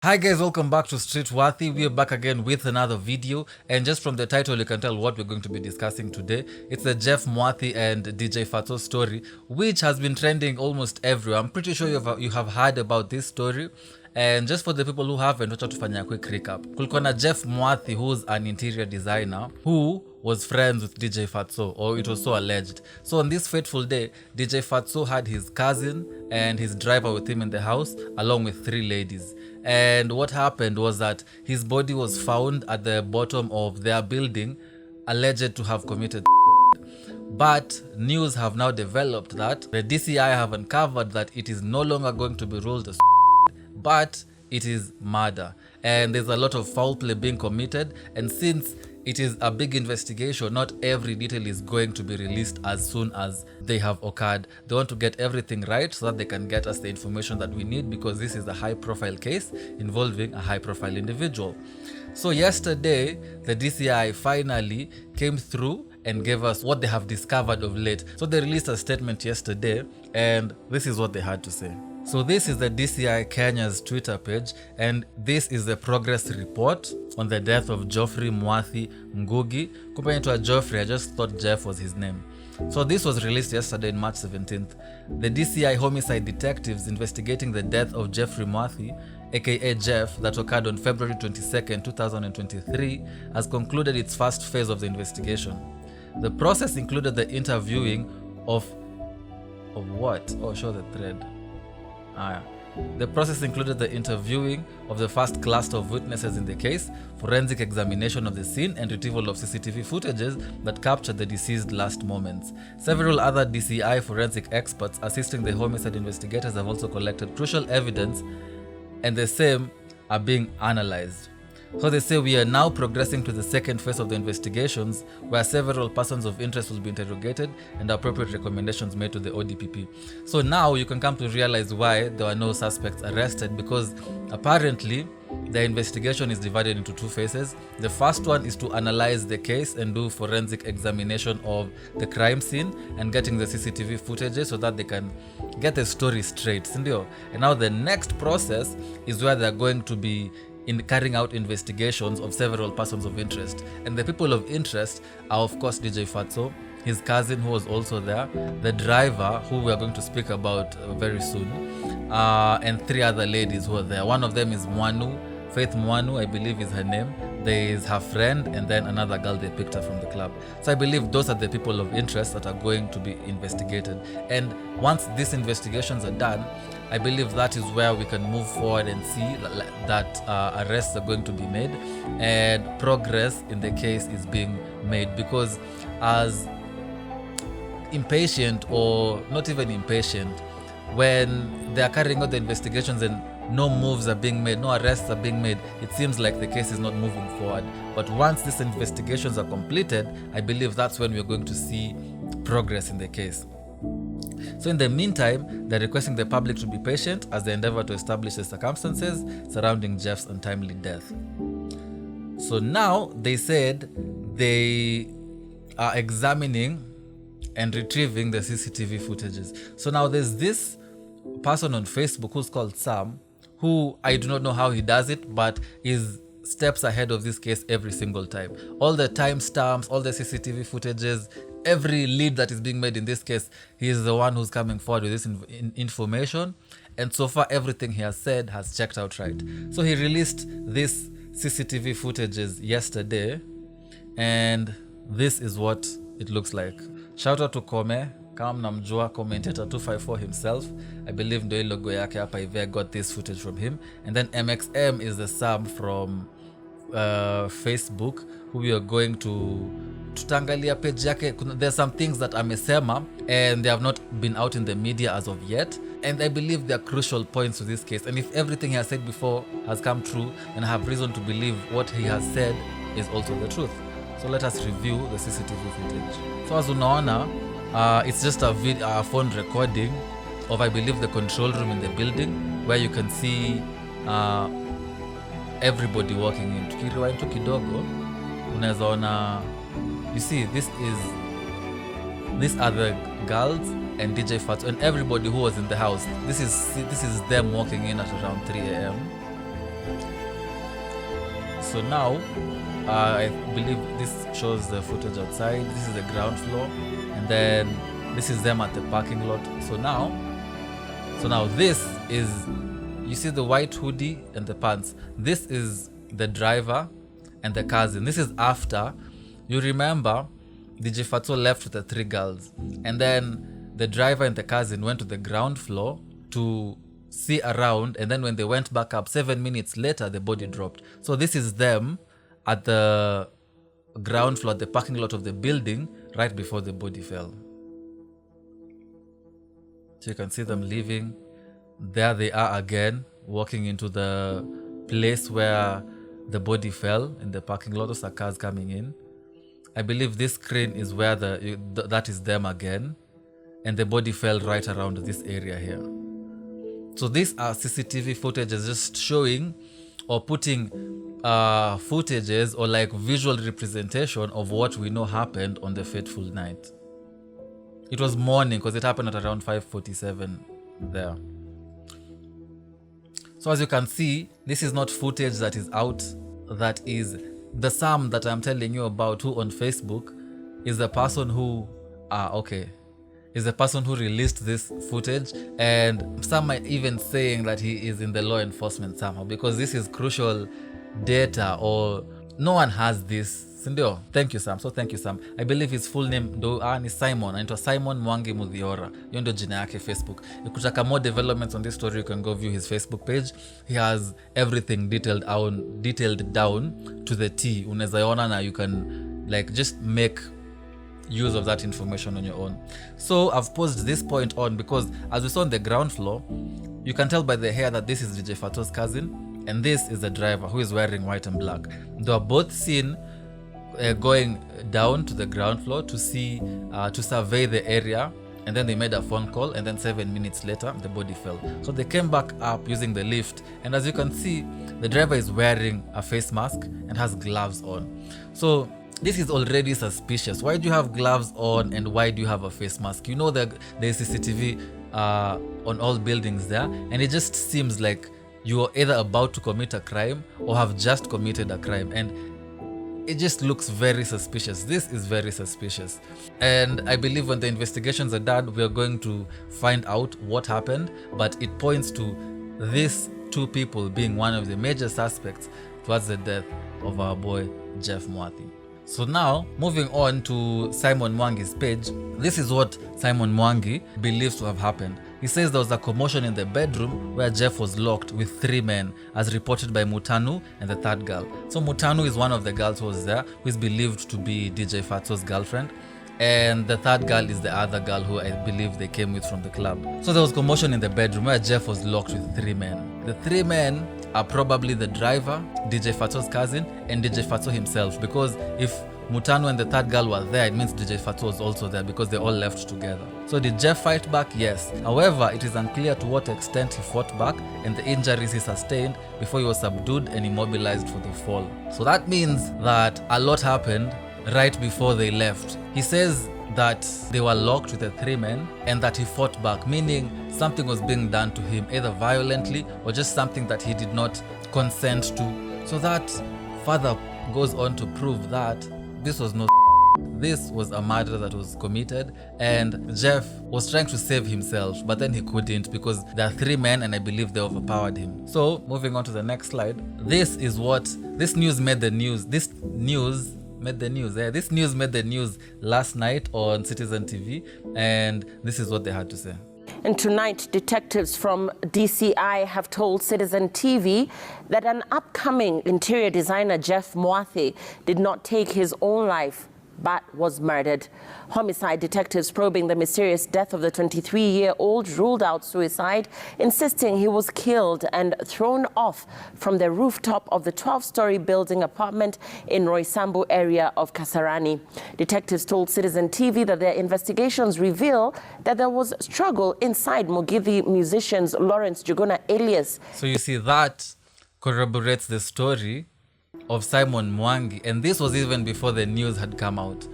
Hi guys, welcome back to StreetWorthy. We are back again with another video, and just from the title you can tell what we're going to be discussing today. It's the Jeff Mwathi and DJ Fatxo story, which has been trending almost everywhere. I'm pretty sure you have heard about this story. And just for the people who haven't, wacha tufanya a quick recap. Kulikuwa na Jeff Mwathi, who's an interior designer who was friends with DJ Fatxo, or it was so alleged. So on this fateful day, DJ Fatxo had his cousin and his driver with him in the house, along with 3 ladies. And what happened was that his body was found at the bottom of their building, alleged to have committed. But news have now developed that the DCI have uncovered that it is no longer going to be ruled as but it is murder, and there's a lot of foul play being committed. And since it is a big investigation, not every detail is going to be released as soon as they have occurred. They want to get everything right so that they can get us the information that we need, because this is a high profile case involving a high profile individual. So yesterday the DCI finally came through and gave us what they have discovered of late. So they released a statement yesterday, and this is what they had to say. So this is the DCI Kenya's Twitter page, and this is the progress report on the death of Geoffrey Mwathi Ngugi. Compared to a Geoffrey, I just thought Jeff was his name. So this was released yesterday, March 17th. The DCI homicide detectives investigating the death of Geoffrey Mwathi, aka Jeff, that occurred on February 22nd, 2023, has concluded its first phase of the investigation. The process included the interviewing of what? Oh, show the thread. The process included the interviewing of the first cluster of witnesses in the case, forensic examination of the scene, and retrieval of CCTV footages that captured the deceased's last moments. Several other DCI forensic experts assisting the homicide investigators have also collected crucial evidence, and the same are being analyzed. So they say we are now progressing to the second phase of the investigations, where several persons of interest will be interrogated and appropriate recommendations made to the ODPP. So now you can come to realize why there were no suspects arrested, because apparently the investigation is divided into 2 phases. The first one is to analyze the case and do forensic examination of the crime scene and getting the CCTV footages so that they can get the story straight. And now the next process is where they're going to be carrying out investigations of several persons of interest. And the people of interest are, of course, DJ Fatxo, his cousin who was also there, the driver who we are going to speak about very soon, and 3 other ladies who are there. One of them is Faith Mwanu, I believe is her name. There is her friend, and then another girl they picked her from the club. So I believe those are the people of interest that are going to be investigated. And once these investigations are done, I believe that is where we can move forward and see that arrests are going to be made and progress in the case is being made. Because as impatient, or not even impatient, when they are carrying out the investigations and no moves are being made, no arrests are being made, it seems like the case is not moving forward. But once these investigations are completed, I believe that's when we're going to see progress in the case. So in the meantime, they're requesting the public to be patient as they endeavor to establish the circumstances surrounding Jeff's untimely death. So now they said they are examining and retrieving the CCTV footages. So now there's this person on Facebook who's called Sam, who I do not know how he does it, but is steps ahead of this case every single time. All the timestamps, all the CCTV footages, every lead that is being made in this case, he is the one who's coming forward with this information. And so far, everything he has said has checked out right. So he released this CCTV footages yesterday, and this is what it looks like. Shout out to Kome, kama mnamjua, commentator 254 himself. I believe ndio logo yake hapa hivi. I got this footage from him. And then MXM is the sub from Facebook, who we are going to tutangalia page yake. There's some things that amesema and they have not been out in the media as of yet, and I believe they are crucial points to this case. And if everything he has said before has come true, then I have reason to believe what he has said is also the truth. So let us review the CCTV footage. So as unaona, it's just a phone recording of, I believe, the control room in the building, where you can see everybody walking in. Tukirewind tu kidogo, unaweza ona, you see, these are the girls and DJ Fatxo and everybody who was in the house. This is them walking in at around 3 a.m. So now, I believe this shows the footage outside. This is the ground floor, and then this is them at the parking lot. So now this is, you see the white hoodie and the pants. This is the driver and the cousin. This is after, you remember, DJ Fatxo left with the 3 girls, and then the driver and the cousin went to the ground floor to see around, and then when they went back up 7 minutes later, the body dropped. So this is them at the ground floor, at the parking lot of the building, right before the body fell. So you can see them leaving. There they are again, walking into the place where the body fell, in the parking lot. Those are cars coming in. I believe this crane is where that is them again, and the body fell right around this area here. So these are CCTV footages just showing or putting footages or like visual representation of what we know happened on the fateful night. It was morning because it happened at around 5:47 there. So as you can see, this is not footage that is out. That is the Sam that I'm telling you about, who on Facebook is the person who is the person who released this footage, and some might even saying that he is in the law enforcement somehow, because this is crucial data, or no one has this. Sindio? Thank you, Sam. So thank you, Sam. I believe his full name ni Simon. Anaitwa Simon Mwangi Muthiora. Hiyo ndio jina yake Facebook. Ukitaka more developments on this story, you can go view his Facebook page. He has everything detailed down to the T. Unaweza ona na you can like just make use of that information on your own. So I've paused this point on because as we saw on the ground floor, you can tell by the hair that this is DJ Fatxo's cousin, and this is the driver who is wearing white and black. They are both seen going down to the ground floor to see, to survey the area, and then they made a phone call, and then 7 minutes later the body fell. So they came back up using the lift, and as you can see, the driver is wearing a face mask and has gloves on. So this is already suspicious. Why do you have gloves on, and why do you have a face mask? You know that there's CCTV on all buildings there, and it just seems like you are either about to commit a crime or have just committed a crime, and it just looks very suspicious. This is very suspicious, and I believe when the investigations are done, we are going to find out what happened, but it points to these 2 people being one of the major suspects towards the death of our boy Jeff Mwathi. So now, moving on to Simon Mwangi's page, this is what Simon Mwangi believes to have happened. He says there was a commotion in the bedroom where Jeff was locked with 3 men, as reported by Mutanu and the 3rd girl. So Mutanu is one of the girls who was there, who is believed to be DJ Fatxo's girlfriend, and the 3rd girl is the other girl who I believe they came with from the club. So there was commotion in the bedroom where Jeff was locked with 3 men. The 3 men are probably the driver, DJ Fatxo's cousin, and DJ Fatxo himself, because if Mutanu and the 3rd girl were there, it means DJ Fatxo was also there, because they all left together. So did Jeff fight back? Yes. However, it is unclear to what extent he fought back and the injuries he sustained before he was subdued and immobilized for the fall. So that means that a lot happened right before they left. He says that they were locked with the 3 men and that he fought back, meaning something was being done to him, either violently or just something that he did not consent to. So that further goes on to prove that this was this was a murder that was committed, and Jeff was trying to save himself, but then he couldn't because there are 3 men and I believe they overpowered him. So moving on to the next slide, this news made the news. This news made the news last night on Citizen TV, and this is what they had to say. And tonight, detectives from DCI have told Citizen TV that an upcoming interior designer, Jeff Mwathi, did not take his own life, but was murdered. Homicide detectives probing the mysterious death of the 23-year-old ruled out suicide, insisting he was killed and thrown off from the rooftop of the 12-story building apartment in Roysambu area of Kasarani. Detectives told Citizen TV that their investigations reveal that there was struggle inside Mugithi musicians Lawrence Juguna alias. So you see, that corroborates the story of Simon Mwangi, and this was even before the news had come out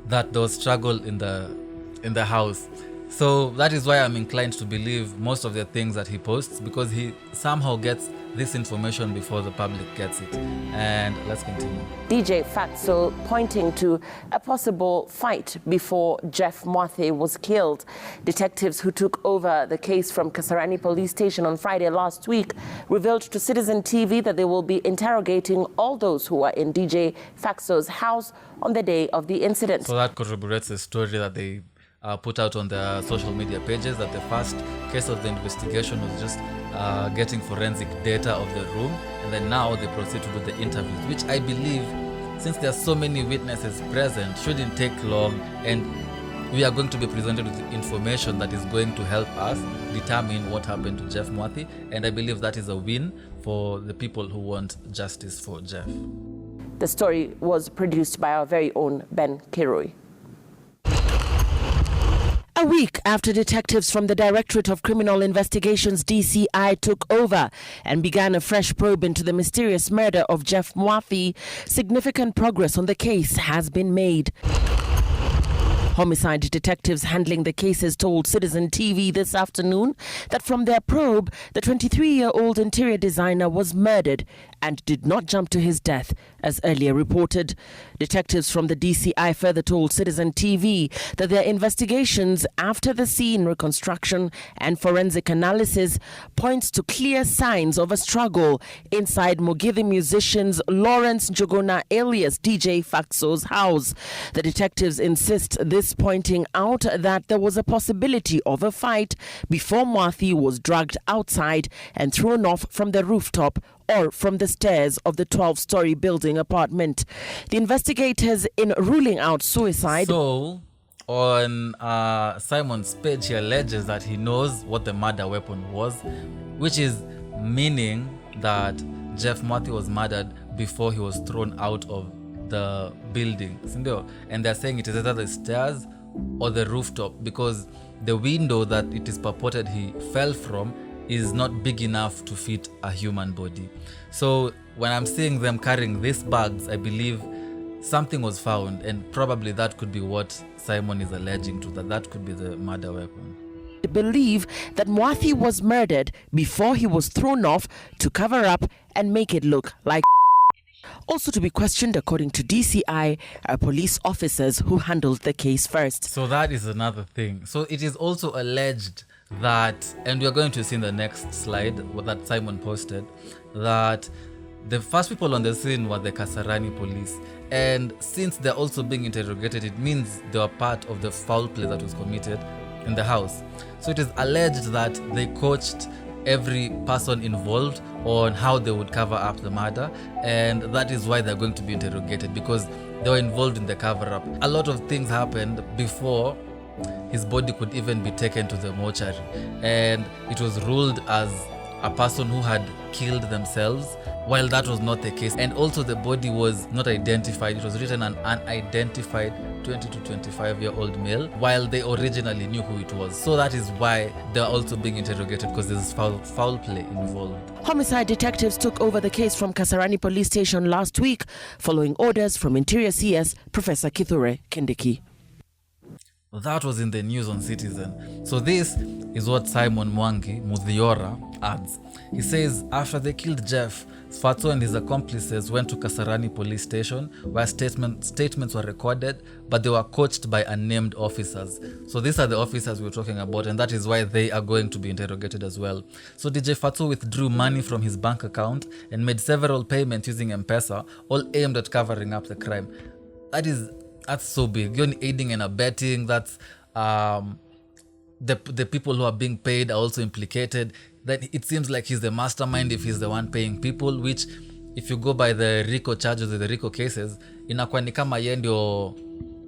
that there was struggle in the house. So that is why I'm inclined to believe most of the things that he posts, because he somehow gets this information before the public gets it. And let's continue. DJ Fatxo pointing to a possible fight before Jeff Mwathi was killed. Detectives who took over the case from Kasarani Police Station on Friday last week revealed to Citizen TV that they will be interrogating all those who were in DJ Fatxo's house on the day of the incident. So that corroborates the story that they put out on their social media pages, that the first case of the investigation was just getting forensic data of the room, and then now they proceed to do the interviews, which I believe, since there are so many witnesses present, shouldn't take long, and we are going to be presented with information that is going to help us determine what happened to Jeff Mwathi, and I believe that is a win for the people who want justice for Jeff. The story was produced by our very own Ben Kirui. A week after detectives from the Directorate of Criminal Investigations DCI took over and began a fresh probe into the mysterious murder of Jeff Mwathi, significant progress on the case has been made. Homicide detectives handling the cases told Citizen TV this afternoon that from their probe, the 23-year-old interior designer was murdered and did not jump to his death, as earlier reported. Detectives from the DCI further told Citizen TV that their investigations after the scene reconstruction and forensic analysis points to clear signs of a struggle inside Mugithi musicians Lawrence Njuguna alias DJ Fatxo's house. The detectives insist this pointing out that there was a possibility of a fight before Mwathi was dragged outside and thrown off from the rooftop or from the stairs of the 12-story building apartment. The investigators, in ruling out suicide... So, on Simon's page, he alleges that he knows what the murder weapon was, which is meaning that Jeff Mwathi was murdered before he was thrown out of the building. And they're saying it is either the stairs or the rooftop, because the window that it is purported he fell from is not big enough to fit a human body. So when I'm seeing them carrying these bags, I believe something was found, and probably that could be what Simon is alleging to, that could be the murder weapon. Believe that Mwathi was murdered before he was thrown off to cover up and make it look like. Also to be questioned, according to DCI, are police officers who handled the case first. So that is another thing. So it is also alleged that, and we are going to see in the next slide that Simon posted, that the first people on the scene were the Kasarani police. And since they're also being interrogated, it means they were part of the foul play that was committed in the house. So it is alleged that they coached every person involved on how they would cover up the murder, and that is why they're going to be interrogated, because they were involved in the cover-up. A lot of things happened before his body could even be taken to the mortuary, and it was ruled as a person who had killed themselves, while that was not the case. And also the body was not identified. It was written an unidentified 20 to 25-year-old male, while they originally knew who it was. So that is why they're also being interrogated, because there's foul play involved. Homicide detectives took over the case from Kasarani Police Station last week, following orders from Interior CS Professor Kithure Kindiki. That was in the news on Citizen. So this is what Simon Mwangi Muthiora adds. He says, after they killed Jeff, Fatxo and his accomplices went to Kasarani police station, where statements were recorded, but they were coached by unnamed officers. So these are the officers we were talking about, and that is why they are going to be interrogated as well. So DJ Fatxo withdrew money from his bank account and made several payments using M-Pesa, all aimed at covering up the crime. That's so big. You're aiding and abetting. That's the people who are being paid are also implicated. That it seems like he's the mastermind if he's the one paying people, which if you go by the RICO charges or the RICO cases, inakuwa ni kama yeye ndio,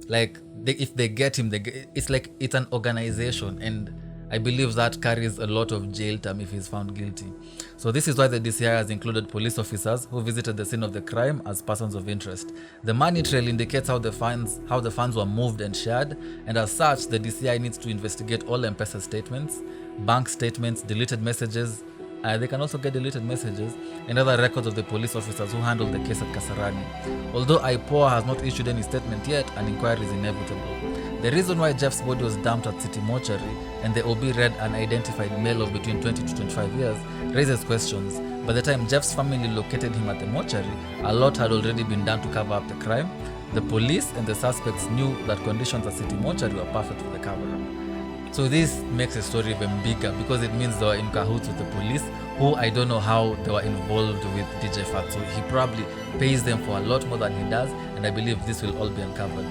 like if they get him, it's like it's an organization, and I believe that carries a lot of jail time if he's found guilty. So this is why the DCI has included police officers who visited the scene of the crime as persons of interest. The money trail indicates how the funds were moved and shared, and as such, the DCI needs to investigate all M-Pesa statements, bank statements, deleted messages. They can also get deleted messages and other records of the police officers who handled the case at Kasarani. Although IPOA has not issued any statement yet, an inquiry is inevitable. The reason why Jeff's body was dumped at City Mortuary and the OB read unidentified male of between 20 to 25 years raises questions. By the time Jeff's family located him at the mortuary, a lot had already been done to cover up the crime. The police and the suspects knew that conditions at City Mortuary were perfect for the cover-up. So this makes the story even bigger because it means they were in cahoots with the police, who I don't know how they were involved with DJ Fatxo. He probably pays them for a lot more than he does, and I believe this will all be uncovered.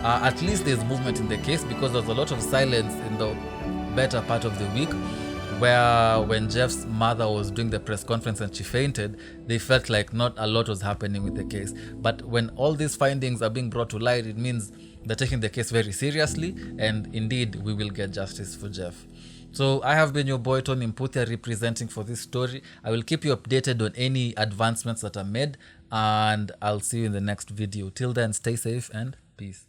At least there's movement in the case because there's a lot of silence in the better part of the week, where when Jeff's mother was doing the press conference and she fainted, they felt like not a lot was happening with the case. But when all these findings are being brought to light, it means they're taking the case very seriously, and indeed we will get justice for Jeff. So I have been your boy Tony Mputhia representing for this story. I will keep you updated on any advancements that are made, and I'll see you in the next video. Till then, stay safe and peace.